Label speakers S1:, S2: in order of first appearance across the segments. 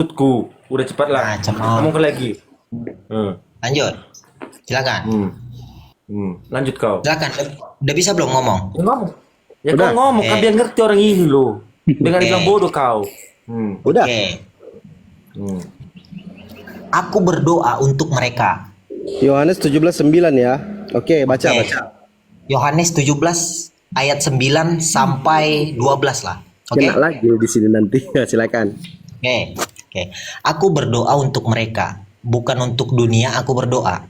S1: Menurutku udah cepat lah.
S2: Nah, cemong.
S1: Ngomong ke lagi. Hmm.
S2: Lanjut. Silakan.
S1: Lanjut kau.
S2: Silakan. Udah bisa belum ngomong?
S1: Ya, ngomong. Ya
S3: Udah.
S1: kau ngomong kan biar ngerti orang ini loh. Dengan
S2: Oke.
S1: bilang bodoh kau.
S3: Udah.
S2: Oke.
S1: Hmm.
S2: Aku berdoa untuk mereka.
S3: Yohanes 17:9 ya. Oke, baca.
S2: Oke. Yohanes 17 ayat 9 sampai 12 lah. Oke.
S3: Kena lagi di sini nanti. Silakan.
S2: Oke. Oke. Aku berdoa untuk mereka, bukan untuk dunia aku berdoa,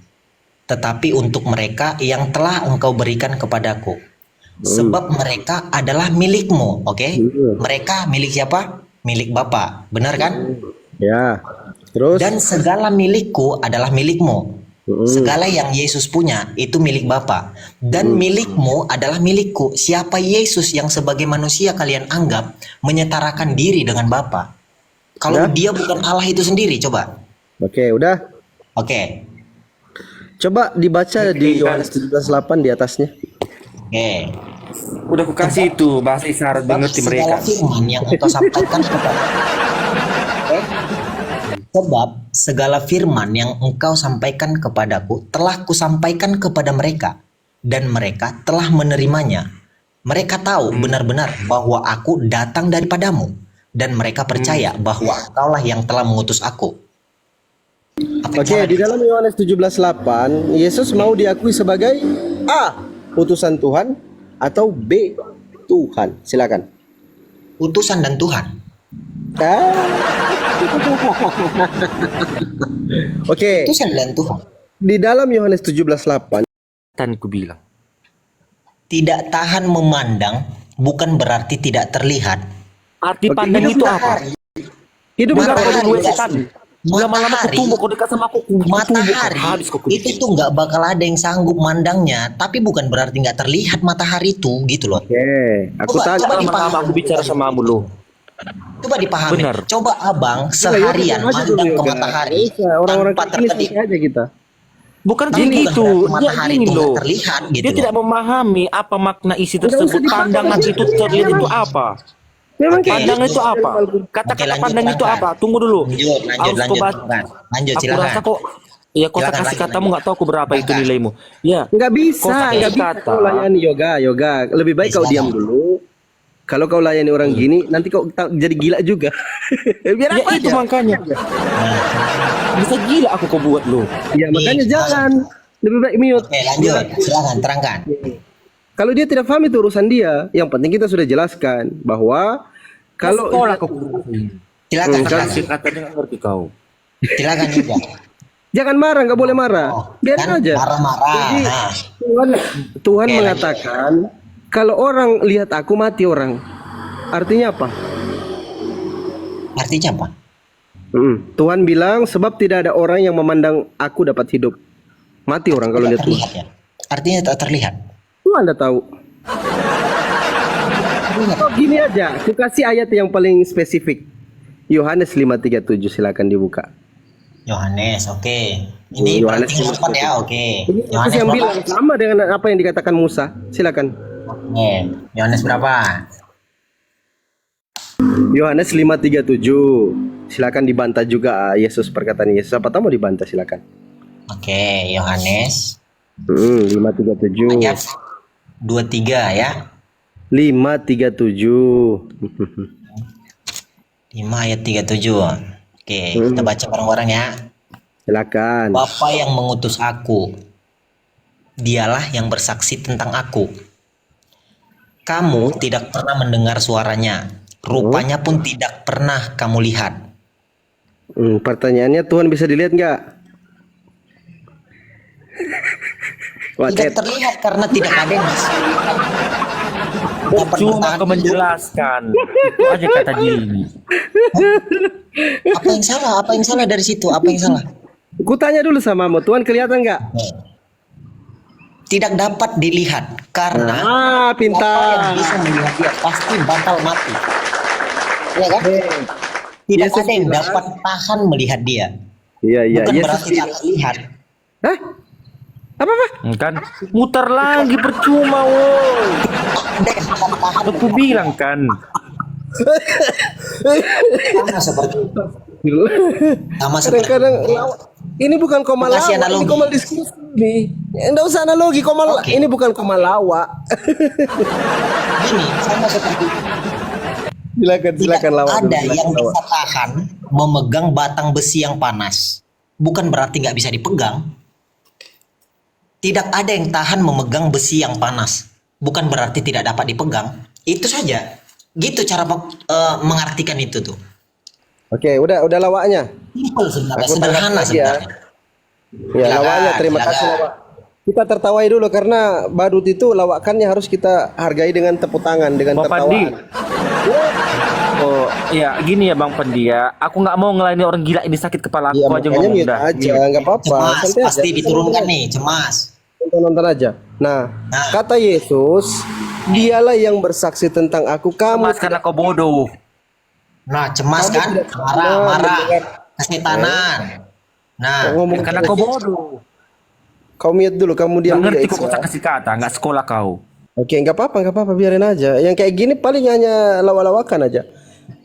S2: tetapi untuk mereka yang telah Engkau berikan kepadaku. Sebab mereka adalah milikmu, oke? Mereka milik siapa? Milik Bapa, benar kan?
S3: Ya. Terus
S2: Dan segala milikku adalah milikmu. Segala yang Yesus punya itu milik Bapa. Dan milikmu adalah milikku. Siapa Yesus yang sebagai manusia kalian anggap menyetarakan diri dengan Bapa? Kalau
S3: Udah?
S2: dia bukan Allah itu sendiri, coba.
S3: Oke, udah.
S2: Oke.
S3: Coba dibaca di Yohanes 17:8 di atasnya.
S2: Oke.
S1: Udah aku kasih itu bahasa isyarat biar ngerti mereka.
S2: Segala firman yang engkau sampaikan kepada Sebab segala firman yang engkau sampaikan kepadaku telah kusampaikan kepada mereka, dan mereka telah menerimanya. Mereka tahu benar-benar bahwa aku datang daripadamu, dan mereka percaya bahwa engkaulah yang telah mengutus aku. Apa yang
S3: Oke,
S2: salah?
S3: di dalam Yohanes 17:8 Yesus mau diakui sebagai A. Utusan Tuhan atau B. Tuhan. Silakan.
S2: Utusan dan Tuhan.
S3: Oke,
S2: Utusan dan Tuhan.
S3: di dalam Yohanes 17:8
S1: Tan ku bilang.
S2: Tidak tahan memandang bukan berarti tidak terlihat.
S1: Arti
S3: Oke,
S1: pandang
S3: hidup
S1: itu
S3: dah.
S1: apa?
S3: hidup
S1: Bukan
S2: Matahari.
S1: kau dulu setan. Lama-lama
S2: Matahari.
S1: kutumbuk kau dekat sama aku.
S2: Matahari
S1: Habis kau
S2: itu tuh nggak bakal ada yang sanggup mandangnya, tapi bukan berarti nggak terlihat matahari itu, gitu loh.
S3: Oke, aku
S2: Coba
S3: tanya.
S1: Sama-sama aku bicara sama kamu loh.
S2: Coba dipahami.
S1: Benar.
S2: Coba abang seharian mandang ke matahari
S3: Orang-orang
S2: tanpa
S3: kayak gini
S2: terkedip.
S3: santai aja kita.
S1: Bukan
S2: Tapi
S1: gini
S2: bukan
S1: itu.
S2: berarti
S1: Dia
S2: matahari
S1: gini
S2: itu
S1: loh.
S2: nggak terlihat gitu
S1: Dia
S2: loh.
S1: tidak memahami apa makna isi
S3: Nggak usah
S1: tersebut.
S3: dipahami.
S1: Pandangan itu terlihat itu apa?
S3: Memang
S2: Oke.
S3: kayak
S1: Pandang itu apa?
S2: Oke,
S1: Kata-kata
S2: lanjut,
S1: pandang itu
S2: terangkan.
S1: apa? Tunggu dulu.
S2: Lanjut,
S1: Aku
S2: silakan.
S1: rasa kok ya kau
S2: Silakan,
S1: kasih
S2: lanjut,
S1: katamu
S2: lanjut.
S1: nggak tahu aku berapa itu
S2: Terangkan.
S1: nilaimu. Ya.
S3: nggak bisa,
S1: Kau kasih
S3: nggak bisa
S1: kata.
S3: kau layani yoga. Lebih baik kau
S2: Silakan.
S3: diam dulu. Kalau kau layani orang gini, nanti kau jadi gila juga. Biar
S1: Ya
S3: apa
S1: itu
S3: aja.
S1: makanya. Bisa gila aku kau buat lo.
S3: Ya makanya jangan. Lebih baik mute.
S2: Oke, lanjut. Silakan, terangkan.
S3: Kalau dia tidak paham itu urusan dia. Yang penting kita sudah jelaskan bahwa kalau
S1: Sekolah kau.
S2: Silakan,
S1: Kasih
S2: silakan.
S1: katanya nggak ngerti kau.
S2: Silakan juga.
S3: jangan marah, nggak boleh marah. Biarin
S2: Kan
S3: aja.
S2: marah-marah.
S3: Jadi
S2: Nah,
S3: Tuhan
S2: Oke,
S3: mengatakan kalau orang lihat aku mati orang. Artinya apa?
S2: artinya apa?
S3: Tuhan bilang sebab tidak ada orang yang memandang aku dapat hidup. Mati orang kalau lihat
S2: Tidak
S3: Tuhan.
S2: terlihat ya. Artinya tak terlihat.
S3: Tuhan Anda tahu. Oh, gini aja, aku kasih ayat yang paling spesifik. Yohanes 5:37 silakan dibuka.
S2: Yohanes, oke. Ini
S3: Yohanes
S2: berarti empat ya, oke.
S3: Ini
S2: Yohanes
S3: yang
S2: berapa?
S3: bilang sama dengan apa yang dikatakan Musa. Silakan.
S2: Oke. Yohanes berapa?
S3: Yohanes 5:37. Silakan dibantah juga Yesus, perkataan Yesus. Apa tahu mau dibantah silakan.
S2: Oke, Yohanes
S3: 5:37.
S2: ayat 23 ya.
S3: 5:37.
S2: 5 ayat 37. Oke, kita baca bareng-bareng ya.
S3: Silakan.
S2: Bapa yang mengutus aku, dialah yang bersaksi tentang aku. Kamu tidak pernah mendengar suaranya, rupanya pun tidak pernah kamu lihat.
S3: Pertanyaannya Tuhan bisa dilihat nggak?
S2: Tidak terlihat karena tidak ada yang bisa. Dapat
S1: Cuma
S2: bertahan
S1: kau
S2: hidup.
S1: menjelaskan. Itu aja kata dia ini.
S2: Apa yang salah? Apa yang salah dari situ? Apa yang salah?
S3: Ku tanya dulu samamu, Tuhan kelihatan nggak?
S2: Tidak dapat dilihat karena
S3: Ah,
S2: apa yang
S3: pintar.
S2: bisa melihat dia pasti bakal mati. Ya kan? Tidak
S3: Yesus
S2: ada yang
S3: bilang-
S2: dapat tahan melihat dia.
S3: Iya, iya.
S2: Bukan
S3: Yesus
S2: berarti tak terlihat.
S3: Hah? Apa?
S1: Kan muter lagi percuma woi.
S2: Ada yang akan tahan
S1: Aku bilang kan.
S2: sama seperti itu. Sama seperti
S3: Kadang-kadang ini bukan koma
S2: Kasih
S3: lawak, ini
S2: analogi.
S3: koma diskusi nih. Enggak usah analogi,
S2: Oke.
S3: ini bukan koma lawak.
S2: gini, sama seperti
S3: Silakan,
S2: tidak
S3: silakan lawak. dulu,
S2: ada
S3: silakan
S2: yang
S3: lawak.
S2: bisa tahan memegang batang besi yang panas. Bukan berarti nggak bisa dipegang. Tidak ada yang tahan memegang besi yang panas. Bukan berarti tidak dapat dipegang. Itu saja. Gitu cara mengartikan itu tuh.
S3: Oke, udah lawaknya.
S2: Simpel sebenarnya,
S3: Aku
S2: sederhana
S3: tanggapi lagi ya.
S2: sebenarnya.
S3: Ya,
S2: Silakan,
S3: lawaknya terima
S2: silakan.
S3: kasih lawak. Kita tertawai dulu karena badut itu lawakannya harus kita hargai dengan tepuk tangan, dengan
S1: Bang Pandi.
S3: tertawaan.
S1: Oh, ya gini ya Bang Pandi ya. Aku nggak mau ngelayani orang gila ini sakit kepala aku
S3: Iya,
S1: aja
S3: makanya
S1: ngomong
S3: mute
S1: dah.
S3: aja, nggak apa-apa.
S2: Cemas,
S3: Santai aja.
S2: pasti diturunkan nih, cemas.
S3: Nonton aja. Nah,
S2: Nah.
S3: kata Yesus, dialah yang bersaksi tentang aku. Kamu
S1: Mas karena kau bodoh.
S2: Nah, cemas
S3: Kamu
S2: kan?
S3: tidak pernah
S2: Marah,
S3: mendengar.
S2: kesetanan. Nah,
S3: ngomong
S1: Karena kau bodoh.
S3: kau mute dulu, kamu diam
S1: Nggak
S3: dulu.
S1: ngerti
S3: Eits,
S1: kok
S3: ya.
S1: kosa kasih kata, nggak sekolah kau.
S3: Oke, nggak apa-apa, biarin aja. Yang kayak gini paling hanya lawak-lawakan aja.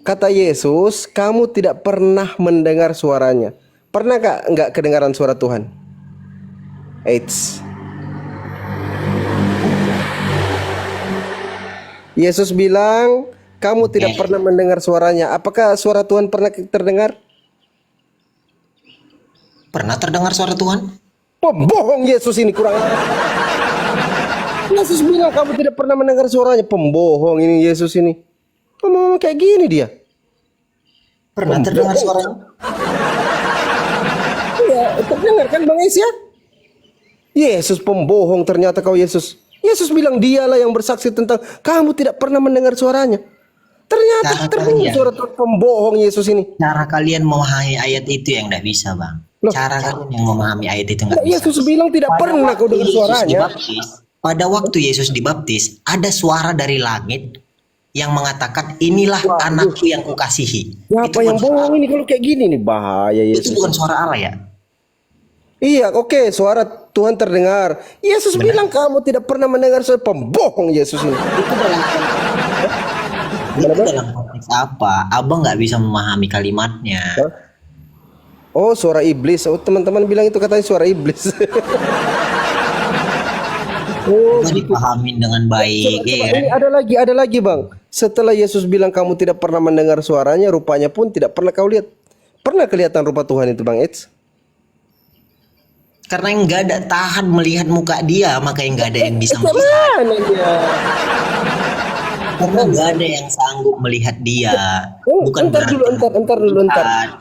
S3: Kata Yesus, kamu tidak pernah mendengar suaranya. Pernah nggak kedengaran suara Tuhan? Eits. Yesus bilang, kamu tidak pernah mendengar suaranya. Apakah suara Tuhan pernah terdengar?
S2: pernah terdengar suara Tuhan?
S3: Pembohong Yesus ini kurang. Yesus bilang kamu tidak pernah mendengar suaranya. Pembohong ini Yesus ini. Ngomong kayak gini dia.
S2: Pernah terdengar suaranya?
S3: Iya, terdengar kan Bang Is ya? Yesus pembohong ternyata kau Yesus. Yesus bilang dialah yang bersaksi tentang kamu tidak pernah mendengar suaranya. Ternyata
S2: Cara
S3: terdengar
S2: kalian.
S3: suara Tuhan. Pembohong Yesus ini.
S2: Cara kalian memahami ayat itu yang nggak bisa, Bang.
S3: Loh.
S2: Cara kalian yang memahami ayat itu nggak bisa.
S3: Yesus bilang tidak pernah kau dengar suaranya.
S2: Pada waktu Yesus dibaptis, ada suara dari langit yang mengatakan, inilah anakku yang kukasihi.
S3: Siapa
S2: Itu
S3: yang
S2: bukan suara-
S3: bohong ini kalau kayak gini nih bahaya
S2: Itu
S3: Yesus.
S2: bukan suara Allah ya?
S3: Iya, oke, suara Tuhan terdengar. Yesus bilang kamu tidak pernah mendengar suara pembohong Yesus ini.
S2: Itu dalam konteks apa? Abang nggak bisa memahami kalimatnya.
S3: Oh, suara iblis. Oh, teman-teman bilang itu katanya suara iblis. Oh,
S2: Coba dipahamin dengan baik, ya kan?
S3: ini ada lagi, Bang. Setelah Yesus bilang kamu tidak pernah mendengar suaranya, rupanya pun tidak pernah kau lihat. Pernah kelihatan rupa Tuhan itu, Bang Eds?
S2: Karena yang nggak ada tahan melihat muka dia, makanya nggak ada yang bisa melihat.
S3: Mana dia?
S2: Karena nggak ada yang sanggup melihat dia.
S3: Oh,
S2: Bukan
S3: entar dulu.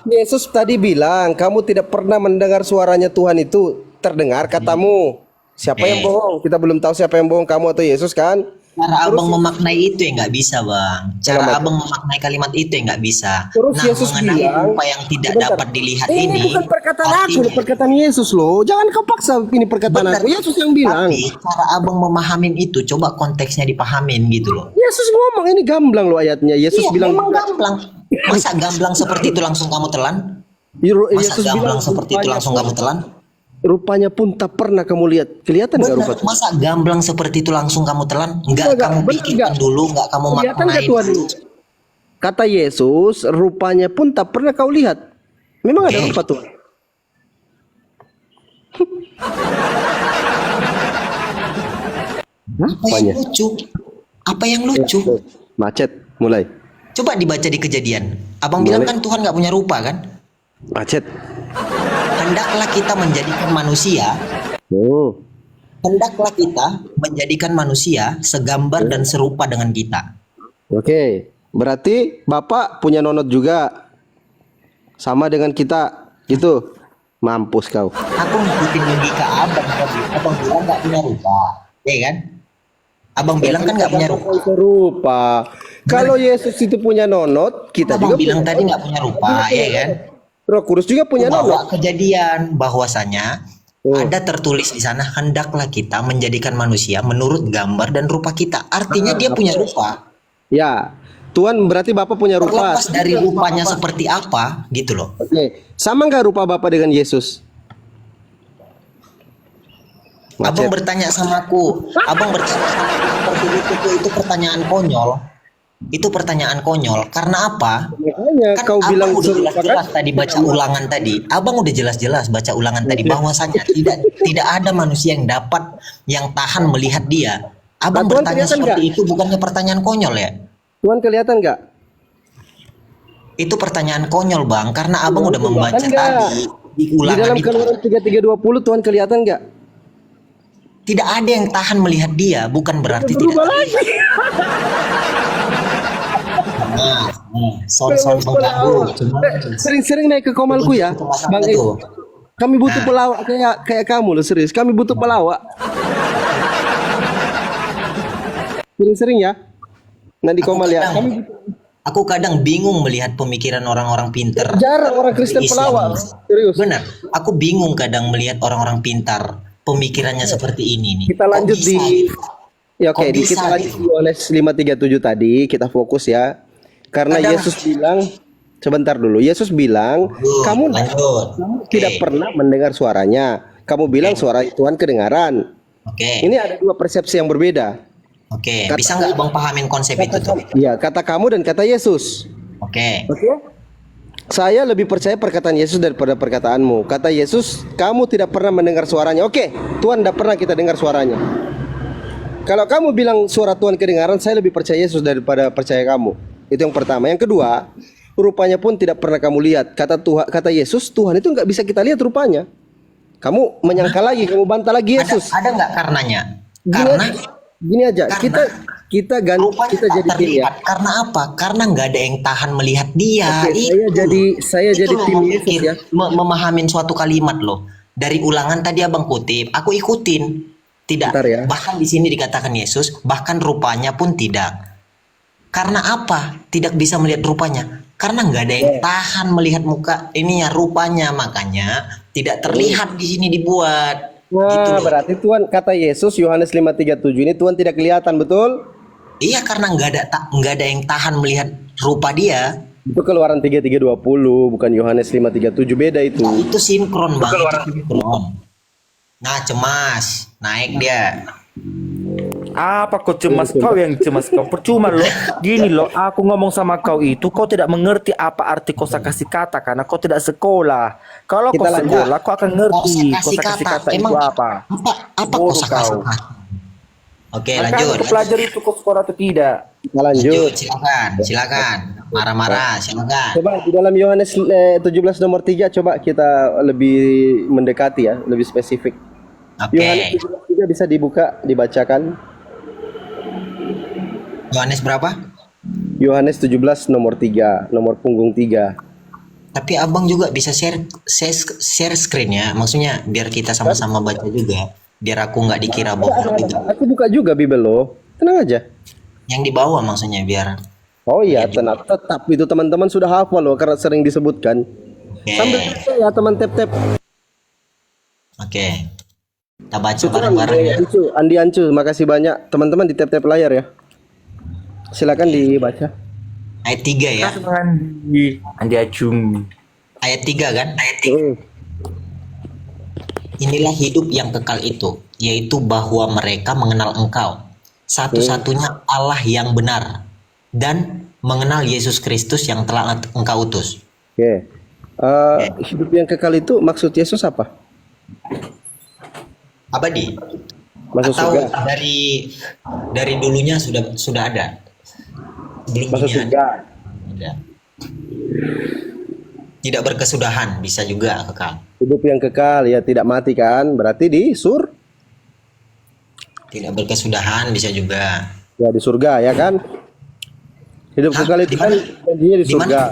S3: Yesus tadi bilang kamu tidak pernah mendengar suaranya Tuhan itu terdengar katamu. Siapa yang bohong? Kita belum tahu siapa yang bohong, kamu atau Yesus kan?
S2: Cara abang memaknai itu yang nggak bisa, Bang. Cara abang memaknai kalimat itu yang nggak bisa.
S3: Terus
S2: Nah,
S3: Yesus
S2: mengenai
S3: bilang,
S2: rupa yang tidak
S3: sebentar.
S2: dapat dilihat
S3: Ini
S2: ini,
S3: bukan perkataan aku,
S2: artinya-
S3: ini perkataan Yesus loh. Jangan kau paksa ini perkataan
S2: Benar.
S3: aku. Yesus yang bilang.
S2: Tapi cara abang memahamin itu, coba konteksnya dipahamin gitu loh.
S3: Yesus ngomong ini gamblang loh ayatnya. Yesus
S2: Iya,
S3: bilang
S2: memang gamblang. Masa gamblang seperti itu langsung kamu telan? Masa
S3: Yesus
S2: gamblang
S3: bilang
S2: seperti itu langsung kamu telan?
S3: rupanya pun tak pernah kamu lihat. Kelihatan nggak rupa
S2: Benar,
S3: Tuhan?
S2: masa gamblang seperti itu langsung kamu telan?
S3: Enggak,
S2: Enggak, kamu
S3: benar
S2: pikirkan
S3: enggak?
S2: dulu, enggak kamu
S3: Kelihatan nggak
S2: maknain
S3: Tuhan
S2: dulu.
S3: ini? Kata Yesus, rupanya pun tak pernah kau lihat. Memang ada
S2: Oke.
S3: rupa Tuhan.
S2: Apa yang lucu? Apa yang lucu?
S3: Macet, mulai.
S2: Coba dibaca di Kejadian. Abang bilang kan Tuhan nggak punya rupa kan?
S3: Macet.
S2: Hendaklah kita menjadikan manusia.
S3: Oh.
S2: Hendaklah kita menjadikan manusia segambar dan serupa dengan kita.
S3: Oke. Berarti Bapak punya nonot juga. Sama dengan kita. Gitu. Mampus kau.
S2: Aku ngikutin logika abang tadi. Abang bilang nggak punya rupa, ya kan? Abang bilang kan nggak punya rupa.
S3: Serupa. Kalau Yesus itu punya nonot, kita
S2: Abang
S3: juga
S2: bilang tadi nggak punya rupa, ya kan?
S3: Roh Kudus juga punya
S2: Bawa
S3: nonot.
S2: Kejadian bahwasanya ada tertulis di sana, hendaklah kita menjadikan manusia menurut gambar dan rupa kita. Artinya dia punya rupa.
S3: Ya. Tuhan berarti Bapak punya rupa.
S2: Terlepas dari rupanya seperti apa, gitu loh.
S3: Oke. Sama nggak rupa Bapak dengan Yesus?
S2: Abang bertanya sama aku seperti itu pertanyaan konyol. Itu pertanyaan konyol. Karena apa?
S3: Makanya
S2: Kan
S3: kau bilang
S2: abang udah
S3: serupa
S2: jelas-jelas
S3: kan?
S2: tadi baca ulangan tadi. Abang udah jelas-jelas baca ulangan tadi bahwasanya tidak ada manusia yang tahan melihat dia.
S3: Nah,
S2: Abang
S3: Tuhan
S2: bertanya
S3: kelihatan nggak?
S2: seperti itu bukannya pertanyaan konyol ya?
S3: Tuhan kelihatan nggak?
S2: Itu pertanyaan konyol bang, karena abang udah membaca
S3: Kelihatan nggak?
S2: tadi di
S3: Di
S2: ulangan
S3: dalam
S2: itu.
S3: Keluaran 33:20 Tuhan kelihatan nggak?
S2: Tidak ada yang tahan melihat dia, bukan berarti tidak
S3: Berubah
S2: terlihat.
S3: lagi.
S2: Son pengganggu.
S3: Sering-sering naik ke komalku ya, Bang.
S2: Itu.
S3: Kami butuh
S2: Nah.
S3: pelawak kayak kamu loh, serius. Kami butuh pelawak. Sering-sering ya. Nah di komal ya.
S2: Aku kadang bingung melihat pemikiran orang-orang pintar.
S3: Jarang orang Kristen
S2: Islam.
S3: pelawak. Serius.
S2: Benar. Aku bingung kadang melihat orang-orang pintar pemikirannya seperti ini nih.
S3: Kita lanjut
S2: Kok bisa?
S3: di Ya oke,
S2: Kok bisa
S3: kita lanjut
S2: gitu?
S3: di Yohanes 5:37 tadi, kita fokus ya. Karena
S2: Kadang-
S3: Yesus bilang, sebentar dulu. Yesus bilang, kamu
S2: Lanjut.
S3: tidak pernah mendengar suaranya. Kamu bilang suara Tuhan kedengaran.
S2: Oke.
S3: Ini ada dua persepsi yang berbeda.
S2: Oke. Bisa nggak abang pahamin konsep itu tuh?
S3: Iya, kata kamu dan kata Yesus.
S2: Oke.
S3: Oke. Saya lebih percaya perkataan Yesus daripada perkataanmu. Kata Yesus, kamu tidak pernah mendengar suaranya. Oke, Tuhan tidak pernah kita dengar suaranya. Kalau kamu bilang suara Tuhan kedengaran, saya lebih percaya Yesus daripada percaya kamu. Itu yang pertama. Yang kedua, rupanya pun tidak pernah kamu lihat. Kata Yesus, Tuhan itu nggak bisa kita lihat rupanya. Kamu menyangka lagi, kamu bantah lagi Yesus.
S2: Ada nggak karenanya?
S3: Gini,
S2: Karena
S3: gini aja,
S2: karena
S3: kita
S2: rupanya
S3: kita
S2: tak
S3: jadi tim ya.
S2: terlihat. Karena apa? Karena nggak ada yang tahan melihat dia.
S3: Oke, saya
S2: Itu
S3: jadi
S2: loh
S3: tim
S2: memikir-
S3: Yesus ya.
S2: memahamin suatu kalimat loh. Dari ulangan tadi abang kutip, aku ikutin. Tidak.
S3: Bentar ya.
S2: Bahkan di sini dikatakan Yesus, bahkan rupanya pun tidak. Karena apa? Tidak bisa melihat rupanya. Karena nggak ada yang tahan melihat muka ininya rupanya, makanya tidak terlihat di sini dibuat. Gitu
S3: Nah,
S2: loh.
S3: berarti Tuhan kata Yesus Yohanes 5:37 ini Tuhan tidak kelihatan, betul?
S2: Iya, karena nggak ada yang tahan melihat rupa dia.
S3: Itu Keluaran 33:20, bukan Yohanes 5:37, beda itu.
S2: Nah, itu sinkron bang. Itu sinkron. Nah, cemas, naik dia.
S1: Apa kau cemas? Kau yang cemas kau. Percuma loh. Gini loh, aku ngomong sama kau itu, kau tidak mengerti apa arti kosakata kata karena kau tidak sekolah. Kalau kau
S3: Kita lanjut.
S1: sekolah, kau akan ngerti
S2: Kosakata
S1: kosakata itu
S2: emang
S1: apa.
S2: apa
S1: Bodoh
S2: kosakata?
S1: kau.
S2: Oke,
S1: Makanya
S2: lanjut.
S1: kau pelajari itu kau sekolah atau tidak.
S3: Kita lanjut.
S2: Silakan. Marah-marah, silakan.
S3: Coba di dalam Yohanes 17 nomor 3 coba kita lebih mendekati ya, lebih spesifik. Yohanes
S2: Oke.
S3: 17:3 bisa dibacakan.
S2: Yohanes berapa?
S3: Yohanes 17 nomor 3, nomor punggung 3.
S2: Tapi abang juga bisa share screen ya, maksudnya biar kita sama-sama baca juga, biar aku nggak dikira bohong gitu.
S3: Aku buka juga Bible lo. Tenang aja.
S2: Yang di bawah maksudnya biar.
S3: Oh iya, tetap itu teman-teman sudah hafal loh karena sering disebutkan.
S2: Oke.
S3: Sambil tap ya teman tap.
S2: Oke. Kita baca bareng-bareng ya.
S3: Andi Ancu, makasih banyak teman-teman di tap layar ya. Silakan dibaca.
S2: Ayat 3 ya.
S1: Andi Acung.
S2: Ayat 3 kan? Ayat 3. Inilah hidup yang kekal itu, yaitu bahwa mereka mengenal Engkau, satu-satunya Allah yang benar, dan mengenal Yesus Kristus yang telah Engkau utus.
S3: Oke. Hidup yang kekal itu maksud Yesus apa?
S2: Abadi.
S3: Masuk
S2: Atau
S3: surga.
S2: dari dulunya sudah ada. Belum
S3: Masuk
S2: ini
S3: surga.
S2: ada. Tidak berkesudahan, bisa juga kekal.
S3: Hidup yang kekal ya tidak mati kan? Berarti di
S2: Tidak berkesudahan, bisa juga.
S3: ya di surga ya kan? Hidup
S2: Hah?
S3: kekal itu
S2: Di
S3: kan
S2: mana?
S3: janjinya di
S2: Di
S3: surga.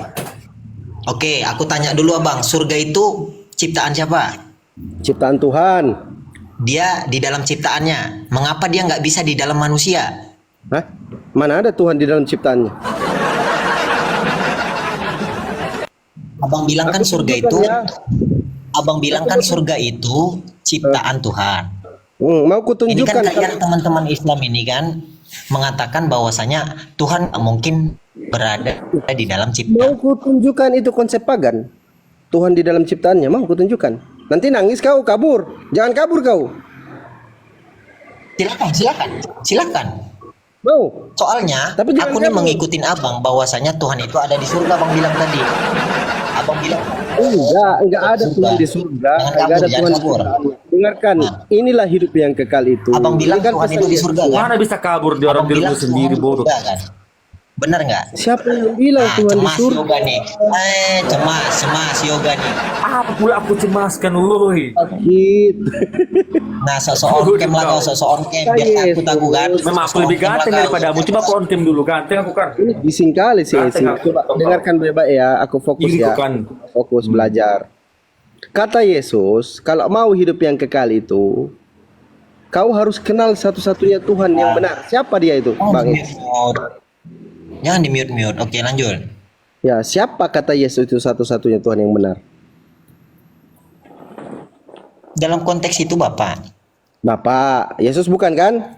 S2: Oke, aku tanya dulu abang, surga itu ciptaan siapa?
S3: Ciptaan Tuhan.
S2: Dia di dalam ciptaannya. Mengapa dia nggak bisa di dalam manusia?
S3: Hah? Mana ada Tuhan di dalam ciptaannya?
S2: Abang bilang kan surga itu, abang bilang kan surga itu ciptaan Tuhan.
S3: Mau
S2: Ini
S3: kutunjukkan
S2: kan kayak teman-teman Islam ini kan mengatakan bahwasanya Tuhan nggak mungkin berada di dalam
S3: mau
S2: ciptaan.
S3: kutunjukkan itu konsep pagan. Tuhan di dalam ciptaannya mau kutunjukkan. Nanti nangis kau kabur. Jangan kabur kau.
S2: Silakan.
S3: Mau.
S2: Soalnya
S3: Tapi jangan
S2: aku nih
S3: kabur.
S2: mengikutin abang bahwasanya Tuhan itu ada di surga. Abang bilang tadi. Abang bilang
S3: Enggak ada Tuhan di surga,
S2: Jangan
S3: enggak
S2: kabur,
S3: ada
S2: jangan
S3: Tuhan di
S2: kabur.
S3: surga. Dengarkan, inilah hidup yang kekal itu.
S2: Abang
S3: Ini
S2: bilang
S3: kan
S2: Tuhan
S3: pesan
S2: itu di
S3: Yesus.
S2: surga kan?
S1: Mana bisa kabur di orang
S2: Abang
S1: diri
S2: bilang
S1: lu sendiri,
S2: Tuhan di
S1: bodoh.
S2: surga kan? Benar nggak?
S3: Siapa yang bilang Tuhan di
S2: Cemas
S3: surga?
S2: yoga nih. Cemas yoga nih.
S1: Apa pula aku cemaskan, woi?
S3: Gitu.
S2: Nah, sok-sok kem lah kau, sok-sok kem biar takut aku kan.
S1: Memang aku lebih ganteng daripadamu, cuma aku on cam dulu, ganteng aku kan.
S3: Ini bising kali sih.
S1: Ganteng aku.
S3: Coba dengarkan baik-baik ya. Aku fokus
S1: Iri
S3: ya.
S1: kau kan.
S3: Fokus belajar. Kata Yesus, kalau mau hidup yang kekal itu, kau harus kenal satu-satunya Tuhan yang benar. Siapa dia itu, Bang?
S2: Jangan di mute. Oke, lanjut.
S3: Ya, siapa kata Yesus itu satu-satunya Tuhan yang benar?
S2: Dalam konteks itu Bapak,
S3: Bapak, Yesus bukan kan?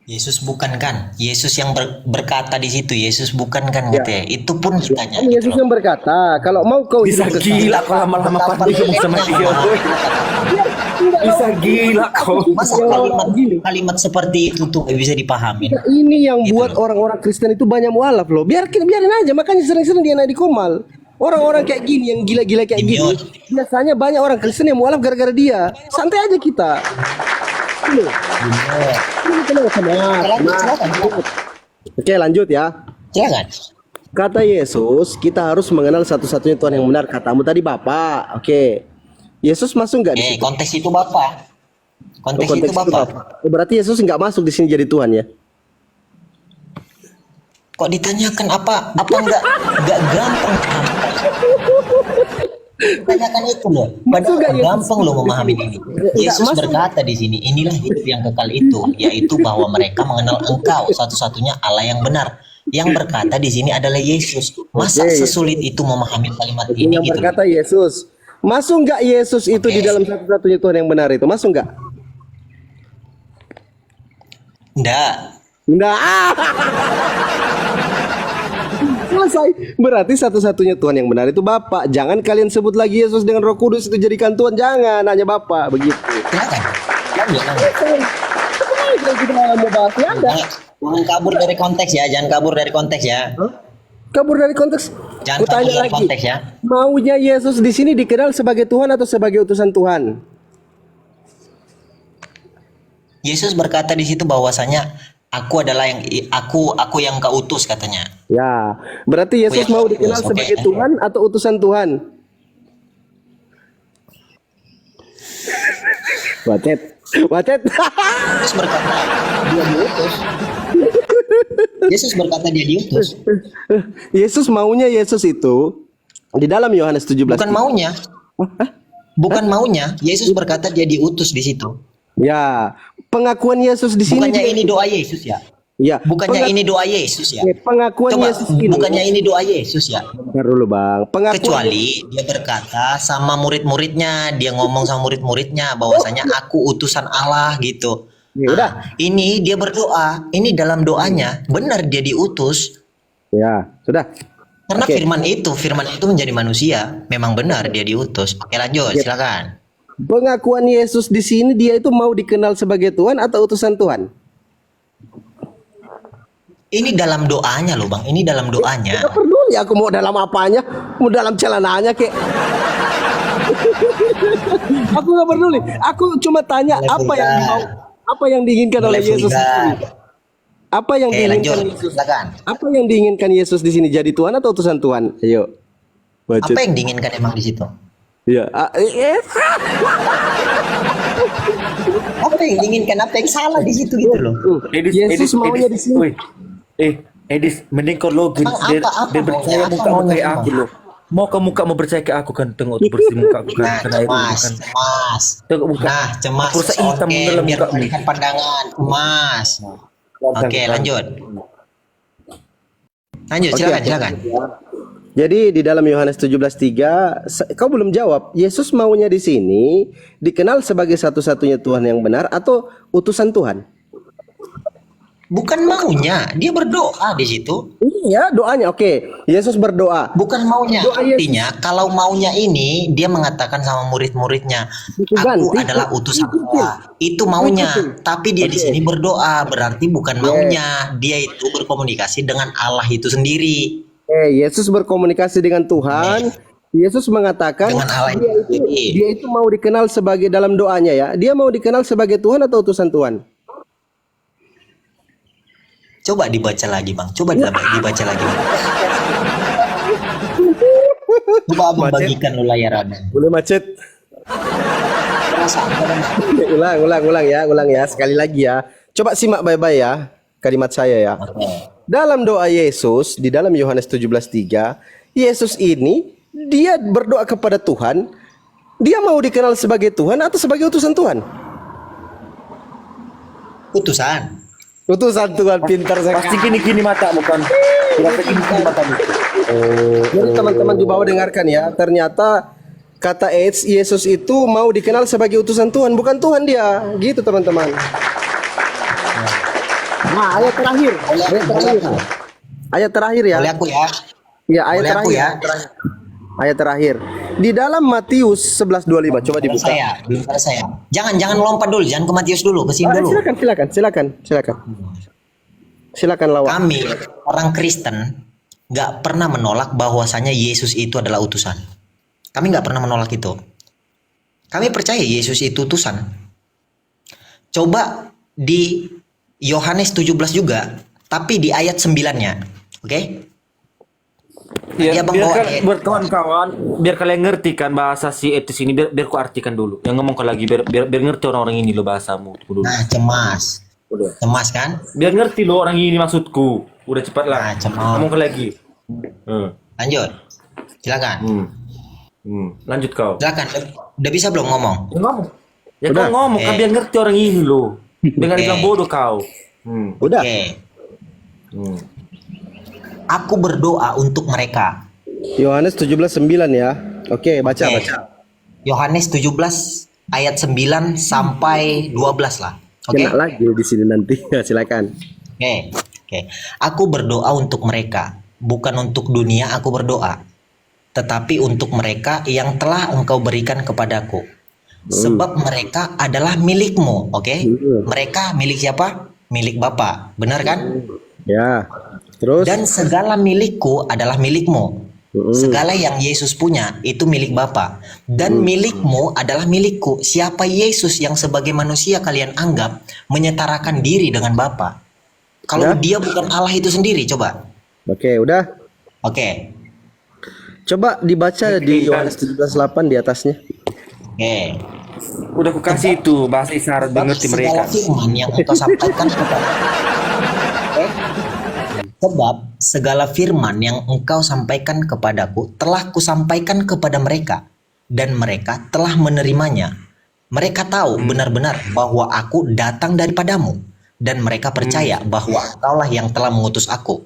S2: Yesus bukan kan? Yesus yang berkata di situ, Yesus bukan kan
S3: Ya.
S2: katanya. Itu pun kitanya.
S3: Kan Yesus yang berkata, kalau mau kau
S1: Bisa
S3: hidup
S1: gila kau lama-lama pandai ngomong sama dia, woi. Bisa gila kau.
S2: Masa kalimat seperti itu tuh gak bisa dipahami.
S3: Nah, ini yang
S2: Gitu
S3: buat orang-orang Kristen itu banyak mualaf loh. Biarin aja, makanya sering-sering dia naik di komal. Orang-orang kayak gini, yang gila-gila kayak gini, biasanya banyak orang Kristen yang mualaf gara-gara dia. Santai aja kita. Loh. Ini tenang, tenang. Oke, lanjut ya.
S2: Silakan.
S3: Kata Yesus, kita harus mengenal satu-satunya Tuhan yang benar. Katamu tadi Bapak. Oke. Yesus masuk nggak di situ?
S2: Konteks itu Bapak. Konteks itu Bapak.
S3: Oh, berarti Yesus nggak masuk di sini jadi Tuhan ya?
S2: Kok ditanyakan apa nggak gampang? Tanyakan itu loh. Padahal gampang loh memahami ini. Yesus berkata di sini, inilah hidup yang kekal itu, yaitu bahwa mereka mengenal Engkau satu-satunya Allah yang benar. Yang berkata di sini adalah Yesus. Masa sesulit itu memahami kalimat ini
S3: Yang
S2: gitu?
S3: berkata Yesus. Masuk nggak Yesus itu di dalam satu-satunya Tuhan yang benar itu? Masuk nggak?
S2: Enggak.
S3: Nggak. Selesai. Berarti satu-satunya Tuhan yang benar itu Bapak. Jangan kalian sebut lagi Yesus dengan Roh Kudus itu jadikan Tuhan. Jangan, hanya Bapak begitu.
S2: Silakan. Lanjut.
S3: Kalau kita mau bahas ya ada.
S2: Jangan kabur dari konteks ya. Jangan kabur dari konteks ya.
S3: Kabur dari konteks.
S2: Jangan
S3: Kutanya
S2: kabur dari
S3: lagi.
S2: konteks ya.
S3: Maunya Yesus di sini dikenal sebagai Tuhan atau sebagai utusan Tuhan?
S2: Yesus berkata di situ bahwasanya aku adalah yang aku yang kau utus katanya.
S3: Ya, berarti Yesus
S2: yang
S3: mau
S2: utus,
S3: dikenal
S2: oke.
S3: sebagai Tuhan atau utusan Tuhan? Wacet.
S2: Yesus berkata dia diutus. Yesus berkata dia diutus.
S3: Yesus maunya Yesus itu di dalam Yohanes 17.
S2: Bukan maunya. Bukan maunya. Yesus berkata dia diutus di situ.
S3: Ya, pengakuan Yesus di sini.
S2: Bukannya ini doa Yesus ya?
S3: Ya,
S2: Bukannya ini doa Yesus ya?
S3: pengakuan
S2: Coba,
S3: Yesus ini.
S2: bukannya ini doa Yesus ya?
S3: Bentar dulu, Bang. Pengakuan
S2: Kecuali dia berkata sama murid-muridnya, dia ngomong sama murid-muridnya bahwasanya aku utusan Allah gitu.
S3: Ya udah.
S2: Ini dia berdoa, ini dalam doanya benar dia diutus.
S3: Ya, sudah.
S2: Karena
S3: Oke.
S2: firman itu menjadi manusia, memang benar dia diutus. Oke, lanjut, silakan.
S3: Pengakuan Yesus di sini dia itu mau dikenal sebagai Tuhan atau utusan Tuhan?
S2: Ini dalam doanya loh, Bang. Ini dalam doanya.
S3: Gak peduli aku mau dalam apanya, mau dalam celananya kek. Aku gak peduli. Aku cuma tanya apa yang diinginkan oleh Yesus di sini. Apa yang
S2: Oke,
S3: diinginkan
S2: lanjut.
S3: Yesus?
S2: Silakan.
S3: Apa yang diinginkan Yesus di sini, jadi Tuhan atau utusan Tuhan? Ayo. Wajib.
S2: Apa yang diinginkan emang di situ?
S3: Iya.
S2: Apa yang diinginkan? Apa yang salah di situ gitu loh?
S3: Yesus maunya di sini.
S1: Woi. Edis, mending kau login.
S2: Emang
S1: Dia
S2: apa
S1: percaya
S2: maunya?
S1: muka
S2: Apa maunya
S1: kayak
S2: semua?
S1: aku loh. Mau kamu bercaya kayak aku kan, tengok tuh bersih muka aku kan,
S2: Nah,
S1: kena air
S2: cemas,
S1: kan.
S2: cemas.
S1: Tengok muka.
S2: Nah, cemas.
S1: Pulsa hitam
S2: Oke,
S1: dalam
S2: biar
S1: muka.
S2: memberikan pandangan. Cemas. Oke, lanjut. Lanjut,
S3: Oke,
S2: silakan,
S3: oke.
S2: silakan.
S3: Jadi di dalam Yohanes 17:3, kau belum jawab. Yesus maunya di sini dikenal sebagai satu-satunya Tuhan yang benar atau utusan Tuhan?
S2: Bukan maunya, dia berdoa di situ.
S3: Iya, doanya. Oke, Yesus berdoa.
S2: Bukan maunya.
S3: Doa Yesus.
S2: Artinya kalau maunya ini dia mengatakan sama murid-muridnya, aku
S3: Ganti.
S2: adalah utusan Allah. Itu maunya. Tapi dia di sini berdoa, berarti bukan maunya. Dia itu berkomunikasi dengan Allah itu sendiri.
S3: Yesus berkomunikasi dengan Tuhan. Yesus mengatakan
S2: Dengan Allah itu sendiri.
S3: dia itu mau dikenal sebagai dalam doanya ya. Dia mau dikenal sebagai Tuhan atau utusan Tuhan?
S2: Coba dibaca lagi, Bang. Coba dibaca lagi, Bang. Coba Abang bagikan lu layarannya.
S3: Boleh macet.
S2: Perasaan Abang.
S3: ulang ya. Sekali lagi ya. Coba simak baik-baik ya kalimat saya ya.
S2: Oke.
S3: Dalam doa Yesus di dalam Yohanes 17:3, Yesus ini dia berdoa kepada Tuhan. Dia mau dikenal sebagai Tuhan atau sebagai utusan Tuhan?
S2: Utusan.
S3: Utusan Tuhan, pintar sekali.
S1: Pasti gini-gini matamu kan. Pasti gini-gini matamu.
S3: Jadi teman-teman di bawah dengarkan ya. Ternyata kata Yesus itu mau dikenal sebagai utusan Tuhan, bukan Tuhan dia. Gitu teman-teman. Nah, ayat terakhir. Ayat terakhir ya.
S2: Boleh aku ya?
S3: Ya, ayat
S2: Boleh aku
S3: terakhir.
S2: ya?
S3: Ayat terakhir. Di dalam Matius 11:25. Coba dibuka.
S2: Belum selesai. Jangan lompat dulu, jangan ke Matius dulu, ke sini dulu.
S3: Silakan lawan.
S2: Kami orang Kristen nggak pernah menolak bahwasanya Yesus itu adalah utusan. Kami nggak pernah menolak itu. Kami percaya Yesus itu utusan. Coba di Yohanes 17 juga, tapi di ayat 9-nya. Oke?
S1: Ya,
S2: Abang
S1: biar,
S2: bawa
S1: buat kawan-kawan, biar kalian ngerti kan bahasa si etis ini, biar ku artikan dulu. Yang ngomong kau lagi, biar ngerti orang-orang ini lo bahasamu. Tunggu dulu.
S2: Nah, cemas.
S1: Udah.
S2: Cemas kan?
S1: Biar ngerti lo orang ini maksudku. Udah cepat lah.
S2: Nah, cemas.
S1: Ngomong kau lagi.
S2: Lanjut. Silakan.
S1: Lanjut kau.
S2: Silakan. Udah bisa belum ngomong?
S1: Ya ngomong. Ya
S3: Udah.
S1: kau ngomong kan biar ngerti orang ini lo. Dengan bilang bodoh kau.
S3: Udah.
S2: Oke. Aku berdoa untuk mereka.
S3: Yohanes 17:9 ya. Oke, baca.
S2: Yohanes 17 ayat 9 sampai 12 lah. Oke.
S3: Kena lagi di sini nanti. Ya, silakan.
S2: Oke. Aku berdoa untuk mereka, bukan untuk dunia aku berdoa, tetapi untuk mereka yang telah Engkau berikan kepadaku. Sebab mereka adalah milikmu, oke? Mereka milik siapa? Milik Bapa, benar kan?
S3: Ya. Terus
S2: Dan segala milikku adalah milikmu. Segala yang Yesus punya itu milik Bapa. Dan milikmu adalah milikku. Siapa Yesus yang sebagai manusia kalian anggap menyetarakan diri dengan Bapa? Kalau dia bukan Allah itu sendiri, coba.
S3: Oke, udah.
S2: Oke.
S3: Coba dibaca di Yohanes 17:8 di atasnya.
S2: Oke.
S1: Udah ku kasih itu bahasa isyarat biar ngerti mereka.
S2: Segala firman yang engkau sampaikan kepada Sebab segala firman yang engkau sampaikan kepadaku telah kusampaikan kepada mereka, dan mereka telah menerimanya. Mereka tahu benar-benar bahwa aku datang daripadamu, dan mereka percaya bahwa engkaulah yang telah mengutus aku.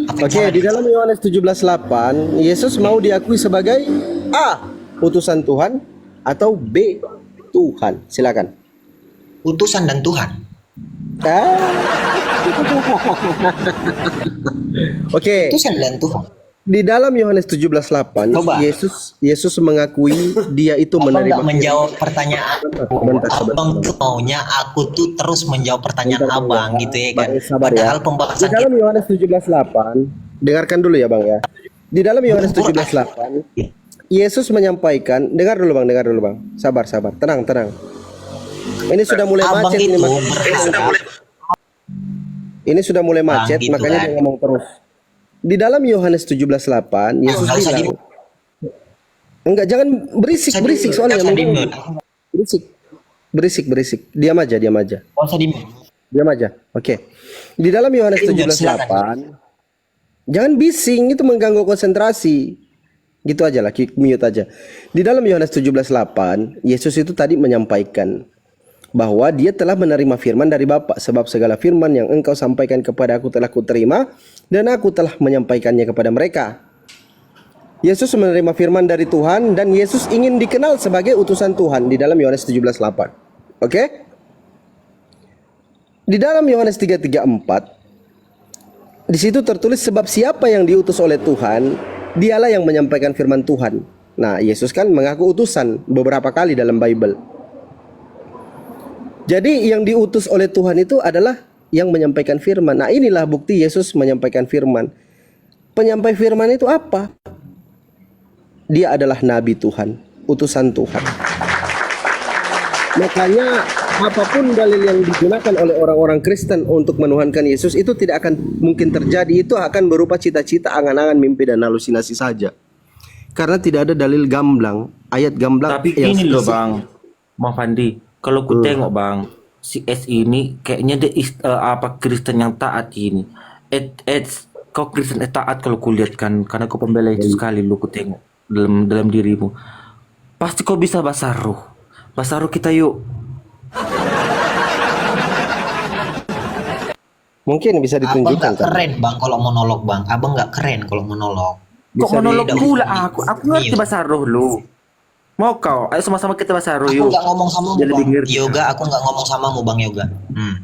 S2: Apa yang
S3: Oke,
S2: salah?
S3: di dalam Yohanes 17:8, Yesus mau diakui sebagai A, utusan Tuhan, atau B, Tuhan. Silakan.
S2: Utusan dan Tuhan.
S3: Oke,
S2: Utusan dan Tuhan.
S3: di dalam Yohanes 17:8,
S2: Coba.
S3: Yesus mengakui dia itu
S2: Abang
S3: menerima
S2: nggak menjawab pertanyaan.
S3: Bentar,
S2: Abang tuh maunya aku tuh terus menjawab pertanyaan
S3: Bentar,
S2: abang
S3: Bang.
S2: gitu ya kan.
S3: Bang, sabar ya.
S2: Padahal
S3: Di
S2: pembahasan
S3: dalam
S2: kita
S3: Yohanes 17:8, dengarkan dulu ya Bang ya. Di dalam Yohanes 17:8, Yesus menyampaikan, dengar dulu Bang. Sabar. Tenang. Ini sudah mulai
S2: abang
S3: macet
S2: itu
S3: ini,
S2: berharap
S3: Ini sudah mulai
S2: Bang,
S3: macet,
S2: gitu
S3: makanya
S2: kan.
S3: dia ngomong terus. Di dalam Yohanes 17:8, Yesus
S2: nggak usah
S3: bilang, enggak, jangan berisik soalnya.
S2: Nggak usah di mute.
S3: Berisik. Diam aja.
S2: Nggak usah di mute.
S3: Diam aja. Oke. Di dalam Yohanes
S2: Udah,
S3: 17:8, jangan bising, itu mengganggu konsentrasi. Gitu aja lah, mute aja. Di dalam Yohanes 17:8, Yesus itu tadi menyampaikan bahwa dia telah menerima firman dari Bapa, sebab segala firman yang engkau sampaikan kepada aku telah kuterima, dan aku telah menyampaikannya kepada mereka. Yesus menerima firman dari Tuhan, dan Yesus ingin dikenal sebagai utusan Tuhan di dalam Yohanes 17:8. Oke? Di dalam Yohanes 3:34 di situ tertulis sebab siapa yang diutus oleh Tuhan, dialah yang menyampaikan firman Tuhan. Nah, Yesus kan mengaku utusan beberapa kali dalam Bible. Jadi yang diutus oleh Tuhan itu adalah yang menyampaikan firman. Nah, inilah bukti Yesus menyampaikan firman. Penyampai firman itu apa? Dia adalah nabi Tuhan, utusan Tuhan. Makanya apapun dalil yang digunakan oleh orang-orang Kristen untuk menuhankan Yesus itu tidak akan mungkin terjadi. Itu akan berupa cita-cita, angan-angan, mimpi, dan halusinasi saja. Karena tidak ada dalil gamblang, ayat gamblang.
S1: Tapi
S3: yang
S1: gini loh
S3: spesifik.
S1: Bang Fandi, kalau ku tengok Bang, si S ini kayaknya dia Kristen yang taat ini. Kau Kristen taat kalau ku lihat kan, karena kau pembela itu sekali lu ku tengok dalam dirimu. Pasti kau bisa bahasa roh. Bahasa roh kita yuk.
S3: Mungkin bisa
S2: Abang
S3: ditunjukkan
S2: nggak
S3: kan?
S2: keren bang kalau monolog bang. Abang nggak keren kalau monolog.
S1: Kok
S3: Bisa
S1: monolog
S2: di-
S1: pula aku ngerti
S2: Iya.
S1: bahasa roh lu. Mau kau? Ayo sama-sama kita bahasa roh
S2: Aku
S1: yuk.
S2: nggak ngomong sama
S1: Biar lebih
S2: bang
S1: ngerti.
S2: Yoga. Aku nggak ngomong samamu bang Yoga.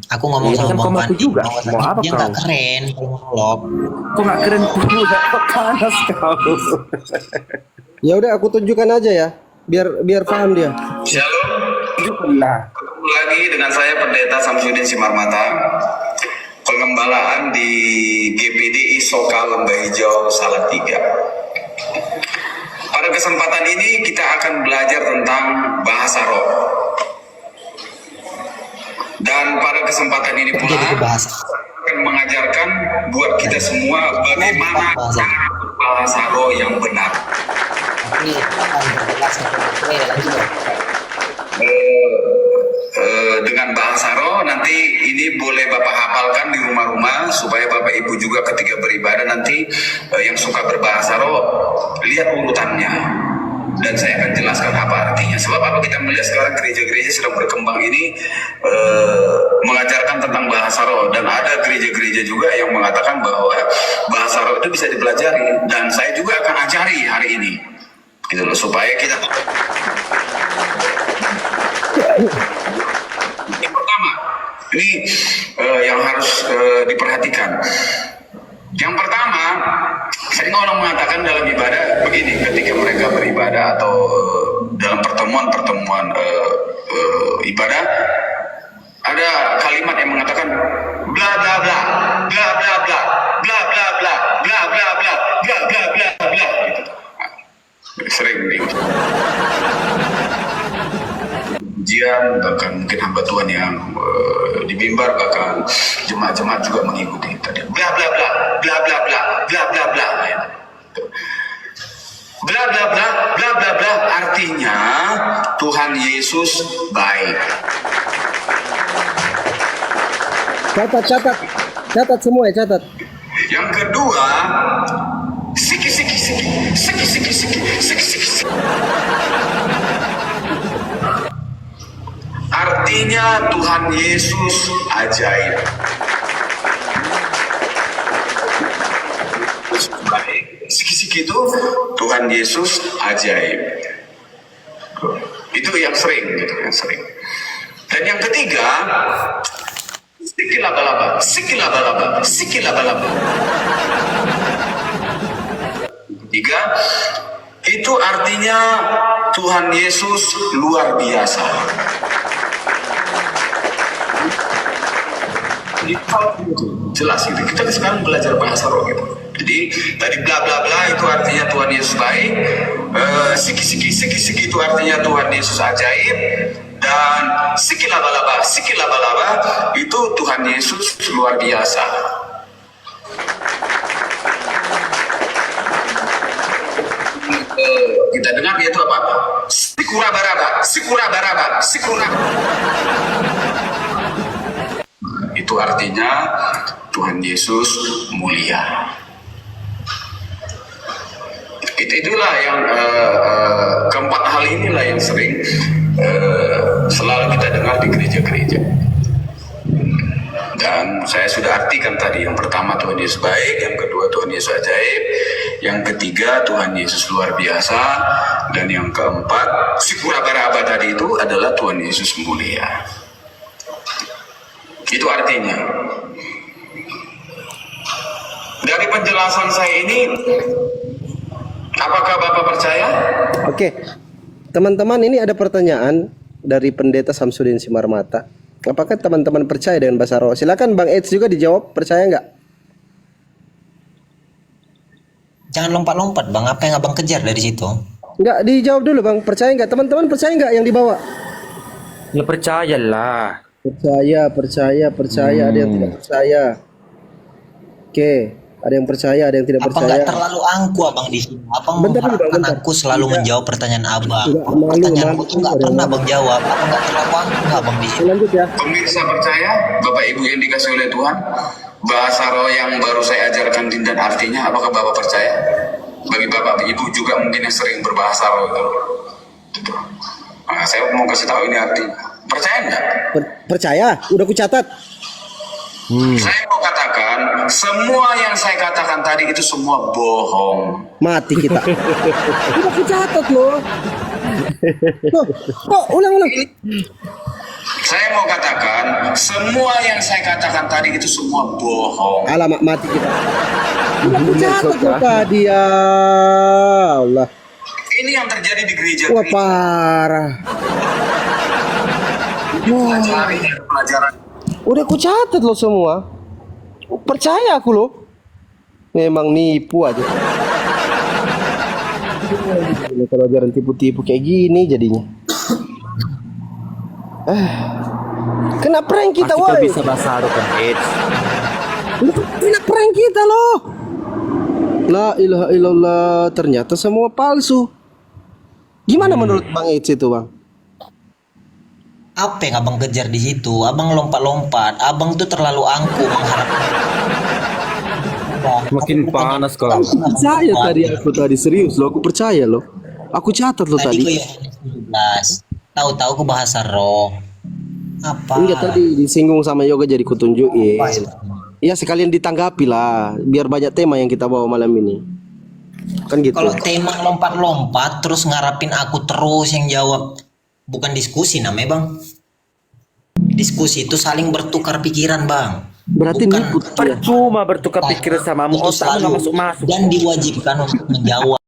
S2: Aku ngomong
S1: Iya,
S2: sama
S1: kan
S2: bang
S1: kamu aku
S2: Fandi.
S1: juga.
S2: Bahwasannya
S1: Mau apa
S2: dia
S1: kau?
S2: nggak keren kalau monolog.
S1: Kok nggak keren pula? Kok panas kau?
S3: Ya udah, aku tunjukkan aja ya, biar paham dia.
S4: Shalom,
S1: Tunjukkanlah.
S4: ketemu lagi dengan saya Pendeta Samsudin Simarmata, pengembalaan di GPDI Soka Lembah Hijau Salatiga. Pada kesempatan ini kita akan belajar tentang bahasa roh. Dan pada kesempatan ini pula
S2: Jadi bahasa.
S4: akan mengajarkan buat kita semua bagaimana cara berbahasa roh yang benar.
S2: Ini akan berjelas oke lanjut.
S4: Dengan bahasa roh nanti ini boleh Bapak hafalkan di rumah-rumah supaya Bapak Ibu juga ketika beribadah nanti yang suka berbahasa roh lihat urutannya dan saya akan jelaskan apa artinya. Sebab apa kita melihat sekarang gereja-gereja sedang berkembang ini mengajarkan tentang bahasa roh, dan ada gereja-gereja juga yang mengatakan bahwa bahasa roh itu bisa dipelajari, dan saya juga akan ajari hari ini gitu loh, supaya kita yang pertama, ini yang harus diperhatikan. Yang pertama, sering orang mengatakan dalam ibadah begini, ketika mereka beribadah atau dalam pertemuan-pertemuan ibadah, ada kalimat yang mengatakan bla bla bla, bla bla bla, bla bla bla, bla bla bla, bla bla bla bla, gitu. Sering nih. Ujian, bahkan mungkin hamba Tuhan yang di mimbar, bahkan jemaat-jemaat juga mengikuti tadi bla bla bla bla bla bla bla bla bla gitu. Bla bla bla bla bla bla artinya Tuhan Yesus baik.
S3: Catat semua ya, catat.
S4: Yang kedua, siki siki siki siki siki siki siki siki siki. Artinya Tuhan Yesus ajaib. Baik, siki-siki itu Tuhan Yesus ajaib. Itu yang sering, gitu, yang sering. Dan yang ketiga, siki laba-laba, siki laba-laba, siki laba-laba. Ketiga, itu artinya Tuhan Yesus luar biasa. Jadi jelas gitu. Kita sekarang belajar bahasa roh gitu. Jadi tadi bla bla bla itu artinya Tuhan Yesus baik. Siki siki siki siki itu artinya Tuhan Yesus ajaib. Dan siki laba laba itu Tuhan Yesus luar biasa. Kita dengar yaitu apa? Sikura baraba, sikura baraba, sikura. Itu artinya Tuhan Yesus mulia. Itulah yang keempat hal inilah yang sering selalu kita dengar di gereja-gereja. Dan saya sudah artikan tadi, yang pertama Tuhan Yesus baik, yang kedua Tuhan Yesus ajaib, yang ketiga Tuhan Yesus luar biasa, dan yang keempat si pura baraba tadi itu adalah Tuhan Yesus mulia. Itu artinya. Dari penjelasan saya ini, apakah Bapak percaya?
S3: Oke. Teman-teman, ini ada pertanyaan dari Pendeta Samsudin Simarmata. Apakah teman-teman percaya dengan Basaro? Silakan Bang Eds juga dijawab, percaya nggak?
S2: Jangan lompat-lompat bang, apa yang abang kejar dari situ?
S3: Nggak, dijawab dulu Bang, percaya nggak? Teman-teman percaya nggak yang dibawa?
S1: Ya percayalah.
S3: Percaya. Ada yang tidak percaya. Oke, ada yang percaya, ada yang tidak
S2: Apa
S3: percaya.
S2: nggak terlalu angku abang di sini? Abang
S3: Bentar dulu, Bang,
S2: mengharapkan
S3: bentar.
S2: aku selalu menjawab pertanyaan abang.
S3: Malu,
S2: Pertanyaanku tuh nggak
S3: malu.
S2: pernah abang jawab. Apa nggak terlalu angku nggak abang di sini?
S3: Lanjut ya.
S4: Pemirsa percaya, Bapak Ibu yang dikasih oleh Tuhan, bahasa roh yang baru saya ajarkan dan artinya, apakah Bapak percaya? Bagi Bapak Ibu juga mungkin yang sering berbahasa roh itu. Gitu. Nah, saya mau kasih tahu ini artinya. Percaya nggak?
S3: Percaya, udah ku catat.
S4: Saya mau katakan, semua yang saya katakan tadi itu semua bohong.
S3: Mati kita. Udah ku catat loh. Kok ulang.
S4: Saya mau katakan, semua yang saya katakan tadi itu semua bohong.
S3: Alamak, mati kita. Udah ku catat loh tadi, ya Allah.
S4: Ini yang terjadi di gereja
S3: Wah,
S4: Kristen.
S3: parah.
S4: Pelajari pelajaran.
S3: Udah ku catat loh semua. Percaya aku loh. Memang nipu aja. Kalau ajaran tipu-tipu kayak gini jadinya. Kena prank kita,
S1: Pasti kau
S3: woi.
S1: bisa bahasa roh kan, Eds.
S3: Kena prank kita loh. La ilaha illallah, ternyata semua palsu. Gimana menurut Bang Eds itu, Bang?
S2: Apa yang abang kejar di situ? Abang lompat-lompat. Abang tuh terlalu angku mengharapkan.
S1: Makin panas kalau.
S3: Percaya tadi serius loh, aku percaya loh. Aku catat loh
S2: Tadi ke
S3: tadi.
S2: Yohanes 17. Tahu-tahu ke bahasa roh. Apa?
S3: Enggak, tadi disinggung sama Yoga jadi kutunjukin.
S2: Apa itu?
S3: Ya sekalian ditanggapi lah, biar banyak tema yang kita bawa malam ini. Kan gitu.
S2: Kalau tema lompat-lompat terus ngarapin aku terus yang jawab. Bukan diskusi namanya bang. Diskusi itu saling bertukar pikiran bang.
S3: Berarti
S2: Bukan
S3: nipu.
S1: Percuma bertukar pikiran sama
S2: itu
S1: otak nggak
S2: selalu
S1: masuk.
S2: dan diwajibkan untuk menjawab.